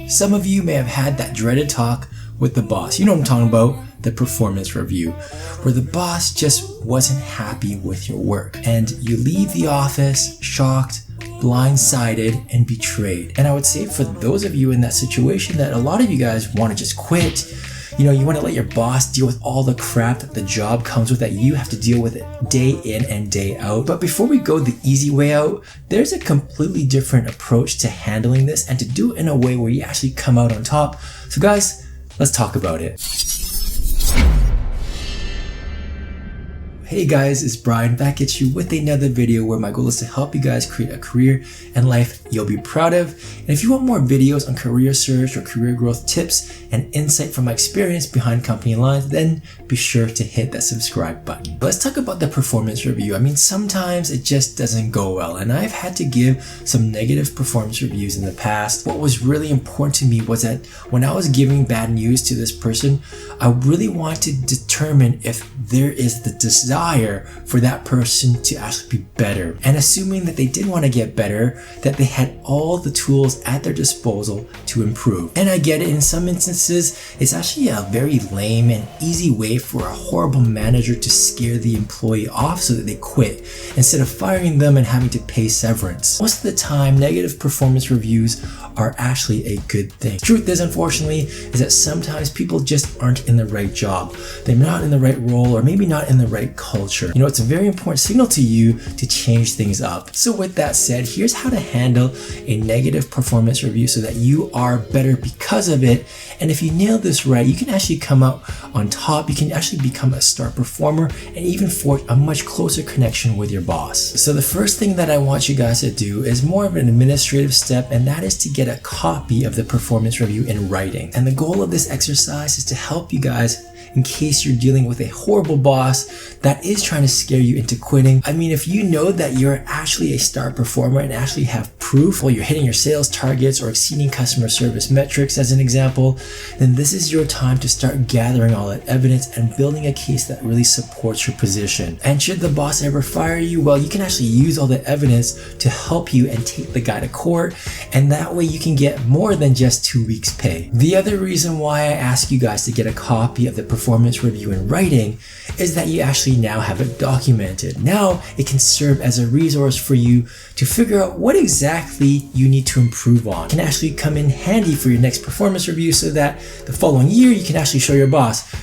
Some of you may have had that dreaded talk with the boss. You know what I'm talking about, the performance review, where the boss just wasn't happy with your work and you leave the office shocked, blindsided, and betrayed. And I would say for those of you in that situation that a lot of you guys want to just quit. You know, you want to let your boss deal with all the crap that the job comes with, that you have to deal with it day in and day out. But before we go the easy way out, there's a completely different approach to handling this and to do it in a way where you actually come out on top. So guys, let's talk about it. Hey guys, it's Brian back at you with another video where my goal is to help you guys create a career and life you'll be proud of. And if you want more videos on career search or career growth tips and insight from my experience behind company lines, then be sure to hit that subscribe button. Let's talk about the performance review. I mean, sometimes it just doesn't go well, and I've had to give some negative performance reviews in the past. What was really important to me was that when I was giving bad news to this person, I really wanted to determine if there is the desire for that person to actually be better, and assuming that they did want to get better, that they had all the tools at their disposal to improve. And I get it, in some instances it's actually a very lame and easy way for a horrible manager to scare the employee off so that they quit instead of firing them and having to pay severance. Most of the time, negative performance reviews are actually a good thing. The truth is, unfortunately, is that sometimes people just aren't in the right job. They're not in the right role, or maybe not in the right culture. You know, it's a very important signal to you to change things up. So with that said, here's how to handle a negative performance review so that you are better because of it. And if you nail this right, you can actually come out on top. You can actually become a star performer and even forge a much closer connection with your boss. So the first thing that I want you guys to do is more of an administrative step, and that is to get a copy of the performance review in writing. And the goal of this exercise is to help you guys in case you're dealing with a horrible boss that is trying to scare you into quitting. I mean, if you know that you're actually a star performer and actually have proof, or you're hitting your sales targets or exceeding customer service metrics as an example, then this is your time to start gathering all that evidence and building a case that really supports your position. And should the boss ever fire you, well, you can actually use all the evidence to help you and take the guy to court, and that way you can get more than just 2 weeks pay. The other reason why I ask you guys to get a copy of the performance review in writing is that you actually now have it documented. Now it can serve as a resource for you to figure out what exactly you need to improve on. It can actually come in handy for your next performance review so that the following year you can actually show your boss,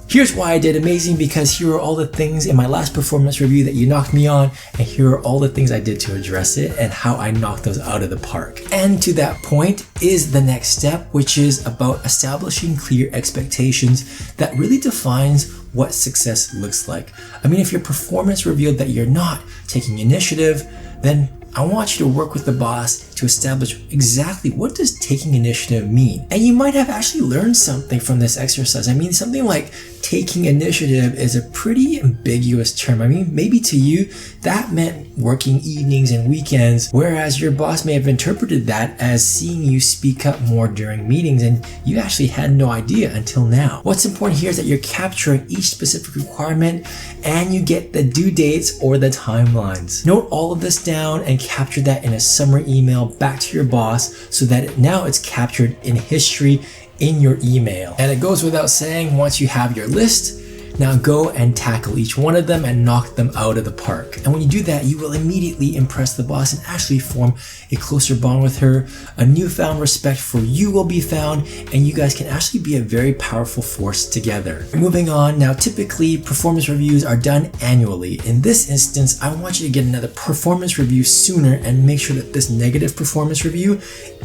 here's why I did amazing, because here are all the things in my last performance review that you knocked me on, and here are all the things I did to address it and how I knocked those out of the park. And to that point is the next step, which is about establishing clear expectations that really defines what success looks like. I mean, if your performance revealed that you're not taking initiative, then I want you to work with the boss to establish exactly what does taking initiative mean. And you might have actually learned something from this exercise. I mean, something like taking initiative is a pretty ambiguous term. I mean, maybe to you that meant working evenings and weekends, whereas your boss may have interpreted that as seeing you speak up more during meetings, and you actually had no idea until now. What's important here is that you're capturing each specific requirement and you get the due dates or the timelines. Note all of this down and capture that in a summary email back to your boss so that now it's captured in history in your email. And it goes without saying, once you have your list, now go and tackle each one of them and knock them out of the park. And when you do that, you will immediately impress the boss and actually form a closer bond with her. A newfound respect for you will be found, and you guys can actually be a very powerful force together. Moving on, now typically performance reviews are done annually. In this instance, I want you to get another performance review sooner and make sure that this negative performance review,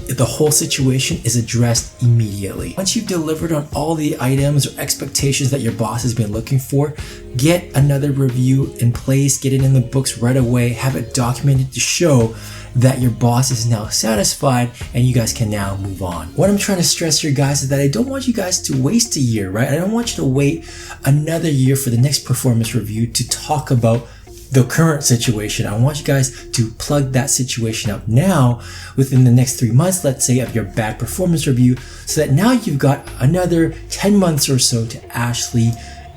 the whole situation, is addressed immediately. Once you've delivered on all the items or expectations that your boss has been looking for, get another review in place, get it in the books right away, have it documented to show that your boss is now satisfied and you guys can now move on. What I'm trying to stress here, guys, is that I don't want you guys to waste a year, right? I don't want you to wait another year for the next performance review to talk about the current situation. I want you guys to plug that situation up now within the next 3 months, let's say, of your bad performance review, so that now you've got another 10 months or so to actually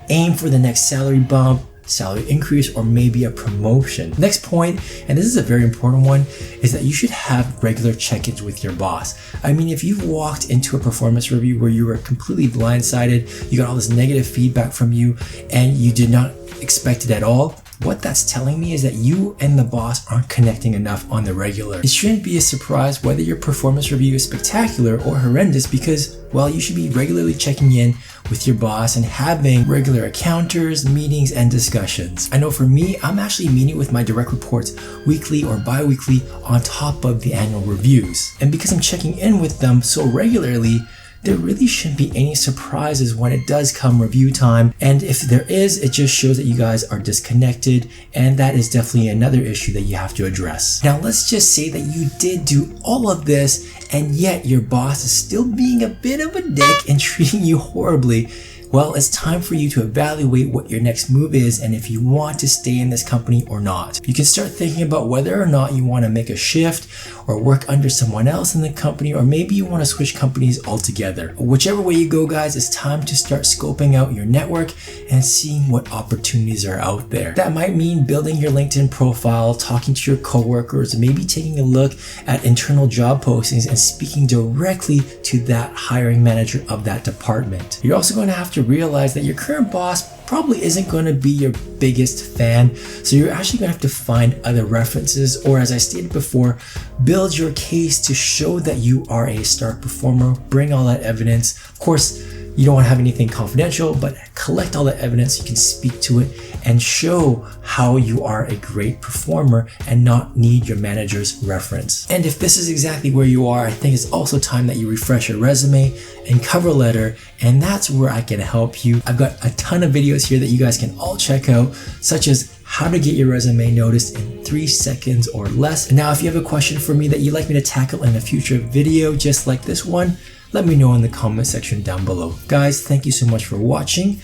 aim for the next salary bump, salary increase, or maybe a promotion. Next point, and this is a very important one, is that you should have regular check-ins with your boss. I mean, if you've walked into a performance review where you were completely blindsided, you got all this negative feedback from you, and you did not expect it at all, what that's telling me is that you and the boss aren't connecting enough on the regular. It shouldn't be a surprise whether your performance review is spectacular or horrendous because, well, you should be regularly checking in with your boss and having regular encounters, meetings, and discussions. I know for me, I'm actually meeting with my direct reports weekly or bi-weekly on top of the annual reviews. And because I'm checking in with them so regularly, there really shouldn't be any surprises when it does come review time. And if there is, it just shows that you guys are disconnected, and that is definitely another issue that you have to address. Now, let's just say that you did do all of this, and yet your boss is still being a bit of a dick and treating you horribly. Well, it's time for you to evaluate what your next move is and if you want to stay in this company or not. You can start thinking about whether or not you want to make a shift or work under someone else in the company, or maybe you want to switch companies altogether. Whichever way you go, guys, it's time to start scoping out your network and seeing what opportunities are out there. That might mean building your LinkedIn profile, talking to your coworkers, maybe taking a look at internal job postings and speaking directly to that hiring manager of that department. You're also going to have to realize that your current boss probably isn't going to be your biggest fan, so you're actually going to have to find other references, or as I stated before, build your case to show that you are a star performer. Bring all that evidence. Of course, you don't want to have anything confidential, but collect all that evidence. You can speak to it and show how you are a great performer and not need your manager's reference. And if this is exactly where you are, I think it's also time that you refresh your resume and cover letter, and that's where I can help you. I've got a ton of videos here that you guys can all check out, such as how to get your resume noticed in 3 seconds or less. And now, if you have a question for me that you'd like me to tackle in a future video just like this one, let me know in the comment section down below. Guys, thank you so much for watching.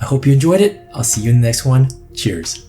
I hope you enjoyed it. I'll see you in the next one. Cheers.